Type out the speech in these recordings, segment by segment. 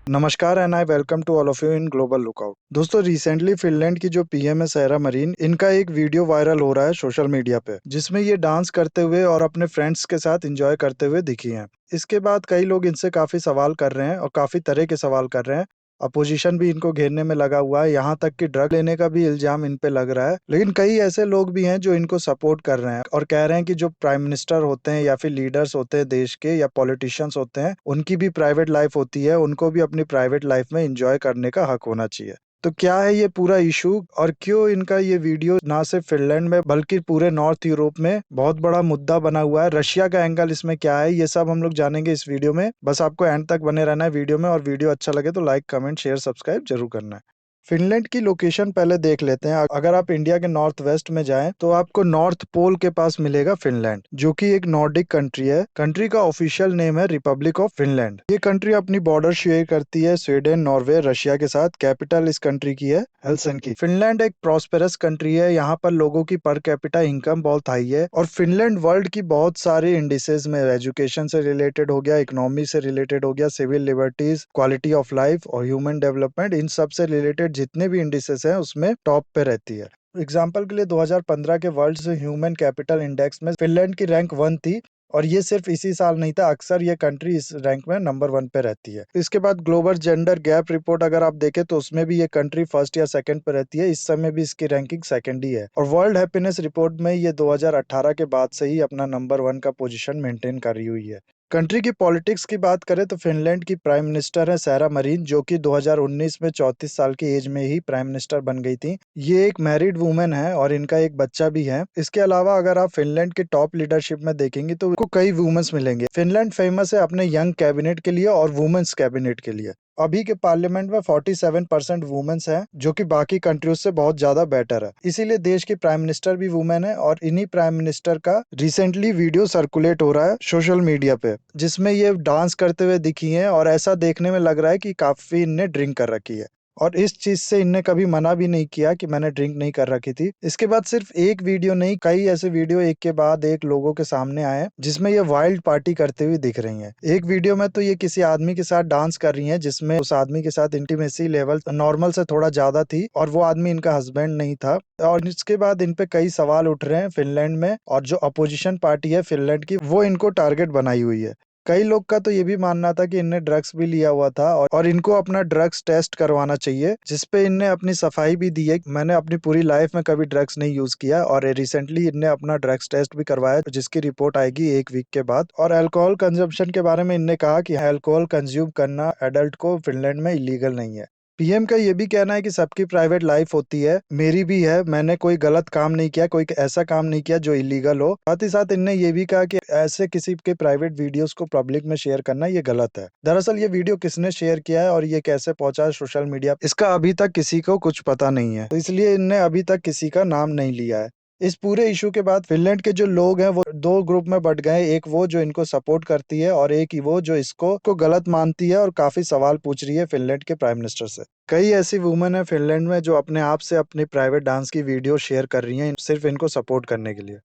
नमस्कार and I welcome to all of you in global lookout. दोस्तों, recently Finland की जो पीएम है सारा मरीन, इनका एक वीडियो वायरल हो रहा है सोशल मीडिया पे, जिसमें ये डांस करते हुए और अपने फ्रेंड्स के साथ एंजॉय करते हुए दिखी हैं। इसके बाद कई लोग इनसे काफी सवाल कर रहे हैं और काफी तरह के सवाल कर रहे हैं। अपोजिशन भी इनको घेरने में लगा हुआ है, यहाँ तक कि ड्रग लेने का भी इल्जाम इन पे लग रहा है। लेकिन कई ऐसे लोग भी हैं जो इनको सपोर्ट कर रहे हैं और कह रहे हैं कि जो प्राइम मिनिस्टर होते हैं या फिर लीडर्स होते हैं देश के या पॉलिटिशियंस होते हैं, उनकी भी प्राइवेट लाइफ होती है, उनको भी अपनी प्राइवेट लाइफ में एंजॉय करने का हक होना चाहिए। तो क्या है ये पूरा इशू और क्यों इनका ये वीडियो ना सिर्फ फिनलैंड में बल्कि पूरे नॉर्थ यूरोप में बहुत बड़ा मुद्दा बना हुआ है? रशिया का एंगल इसमें क्या है, ये सब हम लोग जानेंगे इस वीडियो में। बस आपको एंड तक बने रहना है वीडियो में, और वीडियो अच्छा लगे तो लाइक, कमेंट, शेयर, सब्सक्राइब जरूर करना है। फिनलैंड की लोकेशन पहले देख लेते हैं। अगर आप इंडिया के नॉर्थ वेस्ट में जाएं तो आपको नॉर्थ पोल के पास मिलेगा फिनलैंड, जो कि एक नॉर्डिक कंट्री है। कंट्री का ऑफिशियल नेम है रिपब्लिक ऑफ फिनलैंड। ये कंट्री अपनी बॉर्डर शेयर करती है स्वीडन, नॉर्वे, रशिया के साथ। कैपिटल इस कंट्री की है हेलसिंकी। फिनलैंड एक प्रॉस्पेरस कंट्री है। यहाँ पर लोगों की पर कैपिटा इनकम बहुत हाई है और फिनलैंड वर्ल्ड की बहुत सारे इंडिसेस में, एजुकेशन से रिलेटेड हो गया, इकोनॉमी से रिलेटेड हो गया, civil liberties, quality of life और ह्यूमन डेवलपमेंट, इन सब से रिलेटेड जितने भी इंडिसेस हैं उसमें टॉप पे रहती है। एग्जाम्पल के लिए 2015 के वर्ल्ड ह्यूमन कैपिटल इंडेक्स में फिनलैंड की रैंक 1 थी, और ये सिर्फ इसी साल नहीं था, अक्सर ये कंट्री इस रैंक में नंबर 1 पे रहती है। इसके बाद ग्लोबल जेंडर गैप रिपोर्ट अगर आप देखें तो उसमें भी ये कंट्री फर्स्ट या सेकंड पे रहती है। इस समय भी इसकी रैंकिंग सेकंड ही है। और वर्ल्ड हैप्पीनेस रिपोर्ट में ये 2018 के बाद से ही अपना नंबर 1 का पोजीशन मेंटेन कर रही हुई है। कंट्री की पॉलिटिक्स की बात करें तो फिनलैंड की प्राइम मिनिस्टर है सारा मरीन, जो कि 2019 में 34 साल की एज में ही प्राइम मिनिस्टर बन गई थी। ये एक मैरिड वुमेन है और इनका एक बच्चा भी है। इसके अलावा अगर आप फिनलैंड के टॉप लीडरशिप में देखेंगे तो आपको कई वुमेन्स मिलेंगे। फिनलैंड फेमस है अपने यंग कैबिनेट के लिए और वुमेन्स कैबिनेट के लिए। अभी के पार्लियामेंट में 47% वुमेन्स हैं, जो कि बाकी कंट्रीज से बहुत ज्यादा बेटर है। इसीलिए देश की प्राइम मिनिस्टर भी वुमेन है, और इन्हीं प्राइम मिनिस्टर का रिसेंटली वीडियो सर्कुलेट हो रहा है सोशल मीडिया पे, जिसमें ये डांस करते हुए दिखी हैं और ऐसा देखने में लग रहा है कि काफी इनने ड्रिंक कर रखी है। और इस चीज से इनने कभी मना भी नहीं किया कि मैंने ड्रिंक नहीं कर रखी थी। इसके बाद सिर्फ एक वीडियो नहीं, कई ऐसे वीडियो एक के बाद एक लोगों के सामने आए हैं जिसमें ये वाइल्ड पार्टी करते हुए दिख रही हैं। एक वीडियो में तो ये किसी आदमी के साथ डांस कर रही हैं, जिसमें उस आदमी के साथ इंटीमेसी लेवल नॉर्मल से थोड़ा ज्यादा थी, और वो आदमी इनका हस्बैंड नहीं था। और इसके बाद इन पे कई सवाल उठ रहे हैं फिनलैंड में, और जो अपोजिशन पार्टी है फिनलैंड की, वो इनको टारगेट बनाई हुई है। कई लोग का तो ये भी मानना था कि इनने ड्रग्स भी लिया हुआ था, और इनको अपना ड्रग्स टेस्ट करवाना चाहिए, जिसपे इनने अपनी सफाई भी दी है। मैंने अपनी पूरी लाइफ में कभी ड्रग्स नहीं यूज किया, और रिसेंटली इनने अपना ड्रग्स टेस्ट भी करवाया, जिसकी रिपोर्ट आएगी 1 वीक के बाद। और अल्कोहल कंजम्पशन के बारे में इनने कहा कि अल्कोहल कंज्यूम करना एडल्ट को फिनलैंड में इलीगल नहीं है। पीएम का ये भी कहना है कि सबकी प्राइवेट लाइफ होती है, मेरी भी है, मैंने कोई गलत काम नहीं किया, कोई ऐसा काम नहीं किया जो इलीगल हो। साथ ही साथ इनने ये भी कहा कि ऐसे किसी के प्राइवेट वीडियोस को पब्लिक में शेयर करना ये गलत है। दरअसल ये वीडियो किसने शेयर किया है और ये कैसे पहुंचा है सोशल मीडिया, इसका अभी तक किसी को कुछ पता नहीं है, तो इसलिए इनने अभी तक किसी का नाम नहीं लिया है। इस पूरे इशू के बाद फिनलैंड के जो लोग हैं वो 2 ग्रुप में बट गए। एक वो जो इनको सपोर्ट करती है, और एक ही वो जो इसको को गलत मानती है और काफी सवाल पूछ रही है फिनलैंड के प्राइम मिनिस्टर से। कई ऐसी वुमेन है फिनलैंड में जो अपने आप से अपनी प्राइवेट डांस की वीडियो शेयर कर रही हैं, सिर्फ इनको सपोर्ट करने के लिए।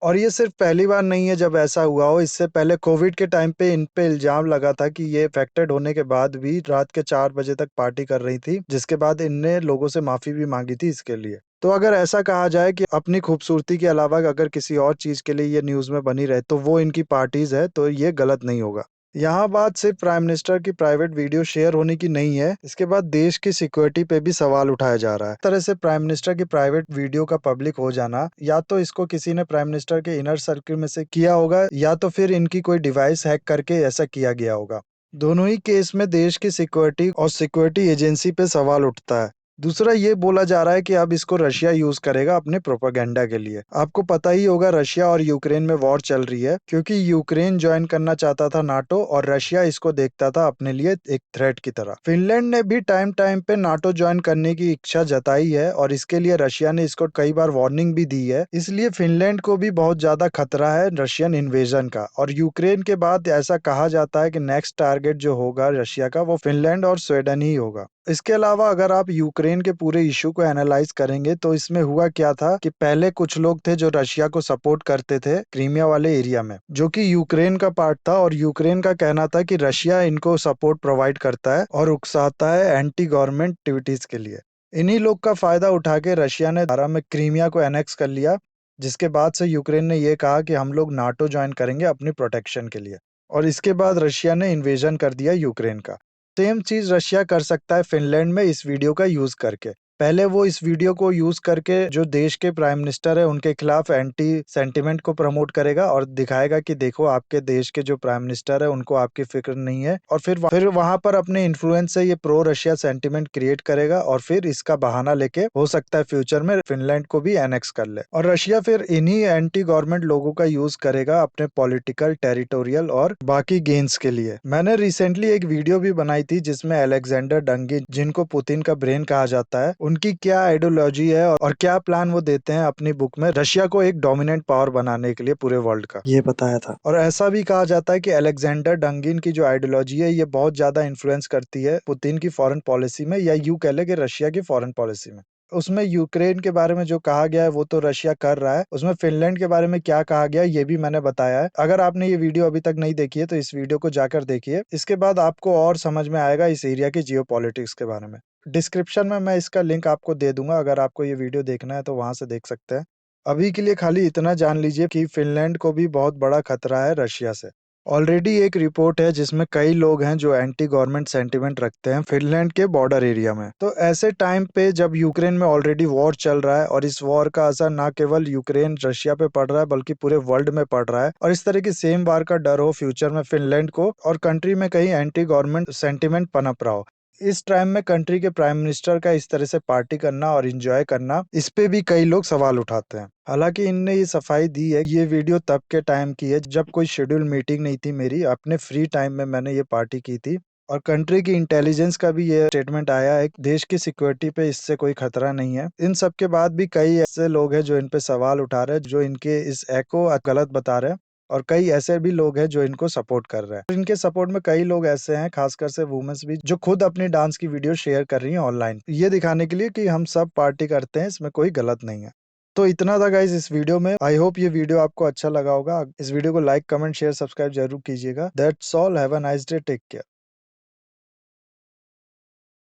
और ये सिर्फ पहली बार नहीं है जब ऐसा हुआ हो। इससे पहले कोविड के टाइम पे इन पे इल्जाम लगा था कि ये अफेक्टेड होने के बाद भी रात के 4 बजे तक पार्टी कर रही थी, जिसके बाद इनने लोगों से माफी भी मांगी थी इसके लिए। तो अगर ऐसा कहा जाए कि अपनी खूबसूरती के अलावा अगर किसी और चीज के लिए ये न्यूज में बनी रहे तो वो इनकी पार्टीज है, तो ये गलत नहीं होगा। यहाँ बात सिर्फ प्राइम मिनिस्टर की प्राइवेट वीडियो शेयर होने की नहीं है, इसके बाद देश की सिक्योरिटी पे भी सवाल उठाया जा रहा है। इस तरह से प्राइम मिनिस्टर की प्राइवेट वीडियो का पब्लिक हो जाना, या तो इसको किसी ने प्राइम मिनिस्टर के इनर सर्किल में से किया होगा, या तो फिर इनकी कोई डिवाइस हैक करके ऐसा किया गया होगा। दोनों ही केस में देश की सिक्योरिटी और सिक्योरिटी एजेंसी पे सवाल उठता है। दूसरा ये बोला जा रहा है कि अब इसको रशिया यूज करेगा अपने प्रोपेगेंडा के लिए। आपको पता ही होगा रशिया और यूक्रेन में वॉर चल रही है, क्योंकि यूक्रेन ज्वाइन करना चाहता था नाटो, और रशिया इसको देखता था अपने लिए एक थ्रेट की तरह। फिनलैंड ने भी टाइम टाइम पे नाटो ज्वाइन करने की इच्छा जताई है, और इसके लिए रशिया ने इसको कई बार वार्निंग भी दी है। इसलिए फिनलैंड को भी बहुत ज्यादा खतरा है रशियन इन्वेजन का। और यूक्रेन के बाद ऐसा कहा जाता है कि नेक्स्ट टारगेट जो होगा रशिया का, वो फिनलैंड और स्वीडन ही होगा। इसके अलावा अगर आप यूक्रेन के पूरे इश्यू को एनालाइज करेंगे तो इसमें हुआ क्या था कि पहले कुछ लोग थे जो रशिया को सपोर्ट करते थे क्रीमिया वाले एरिया में, जो कि यूक्रेन का पार्ट था, और यूक्रेन का कहना था कि रशिया इनको सपोर्ट प्रोवाइड करता है और उकसाता है एंटी गवर्नमेंट एक्टिविटीज के लिए। इन्हीं लोग का फायदा उठा के रशिया ने 12 में क्रीमिया को एनेक्स कर लिया, जिसके बाद से यूक्रेन ने ये कहा कि हम लोग नाटो ज्वाइन करेंगे अपनी प्रोटेक्शन के लिए, और इसके बाद रशिया ने इन्वेजन कर दिया यूक्रेन का। सेम चीज रशिया कर सकता है फिनलैंड में इस वीडियो का यूज करके। पहले वो इस वीडियो को यूज करके जो देश के प्राइम मिनिस्टर है उनके खिलाफ एंटी सेंटिमेंट को प्रमोट करेगा और दिखाएगा कि देखो आपके देश के जो प्राइम मिनिस्टर है उनको आपकी फिक्र नहीं है, और फिर वहां पर अपने इन्फ्लुएंस से ये प्रो रशिया सेंटिमेंट क्रिएट करेगा, और फिर इसका बहाना लेके हो सकता है फ्यूचर में फिनलैंड को भी एनेक्स कर ले, और रशिया फिर इन्हीं एंटी गवर्नमेंट लोगों का यूज करेगा अपने पॉलिटिकल, टेरिटोरियल और बाकी गेन्स के लिए। मैंने रिसेंटली एक वीडियो भी बनाई थी जिसमें अलेक्जेंडर डंगिन, जिनको पुतिन का ब्रेन कहा जाता है, उनकी क्या आइडियोलॉजी है और क्या प्लान वो देते हैं अपनी बुक में रशिया को एक डोमिनेंट पावर बनाने के लिए पूरे वर्ल्ड का, ये बताया था। और ऐसा भी कहा जाता है कि अलेक्जेंडर डंगिन की जो आइडियोलॉजी है ये बहुत ज्यादा इन्फ्लुएंस करती है पुतिन की फॉरेन पॉलिसी में, या यूं कह ले कि रशिया की फॉरेन पॉलिसी में। उसमें यूक्रेन के बारे में जो कहा गया है वो तो रशिया कर रहा है, उसमें फिनलैंड के बारे में क्या कहा गया है ये भी मैंने बताया है। अगर आपने ये वीडियो अभी तक नहीं देखी है तो इस वीडियो को जाकर देखिए, इसके बाद आपको और समझ में आएगा इस एरिया की जियोपॉलिटिक्स के बारे में। डिस्क्रिप्शन में मैं इसका लिंक आपको दे दूंगा, अगर आपको ये वीडियो देखना है तो वहां से देख सकते हैं। अभी के लिए खाली इतना जान लीजिए कि फिनलैंड को भी बहुत बड़ा खतरा है रशिया से। ऑलरेडी एक रिपोर्ट है जिसमें कई लोग हैं जो एंटी गवर्नमेंट सेंटिमेंट रखते हैं फिनलैंड के बॉर्डर एरिया में। तो ऐसे टाइम पे जब यूक्रेन में ऑलरेडी वॉर चल रहा है और इस वॉर का असर ना केवल यूक्रेन रशिया पे पड़ रहा है बल्कि पूरे वर्ल्ड में पड़ रहा है, और इस तरह की सेम वार का डर हो फ्यूचर में फिनलैंड को और कंट्री में कहीं एंटी गवर्नमेंट सेंटिमेंट पनप रहा हो, इस टाइम में कंट्री के प्राइम मिनिस्टर का इस तरह से पार्टी करना और एंजॉय करना, इस पे भी कई लोग सवाल उठाते हैं। हालांकि इनने ये सफाई दी है, ये वीडियो तब के टाइम की है जब कोई शेड्यूल मीटिंग नहीं थी मेरी, अपने फ्री टाइम में मैंने ये पार्टी की थी, और कंट्री की इंटेलिजेंस का भी ये स्टेटमेंट आया है, देश की सिक्योरिटी पे इससे कोई खतरा नहीं है। इन सब के बाद भी कई ऐसे लोग हैं जो इन पे सवाल उठा रहे हैं, जो इनके इस को गलत बता रहे हैं, और कई ऐसे भी लोग हैं जो इनको सपोर्ट कर रहे हैं। इनके सपोर्ट में कई लोग ऐसे हैं, खासकर से वुमेन्स भी, जो खुद अपनी डांस की वीडियो शेयर कर रही हैं ऑनलाइन, ये दिखाने के लिए कि हम सब पार्टी करते हैं, इसमें कोई गलत नहीं है। तो इतना था गाइस इस वीडियो में। आई होप ये वीडियो आपको अच्छा लगा होगा। इस वीडियो को लाइक, कमेंट, शेयर, सब्सक्राइब जरूर कीजिएगा। That's all, have a nice day, take care.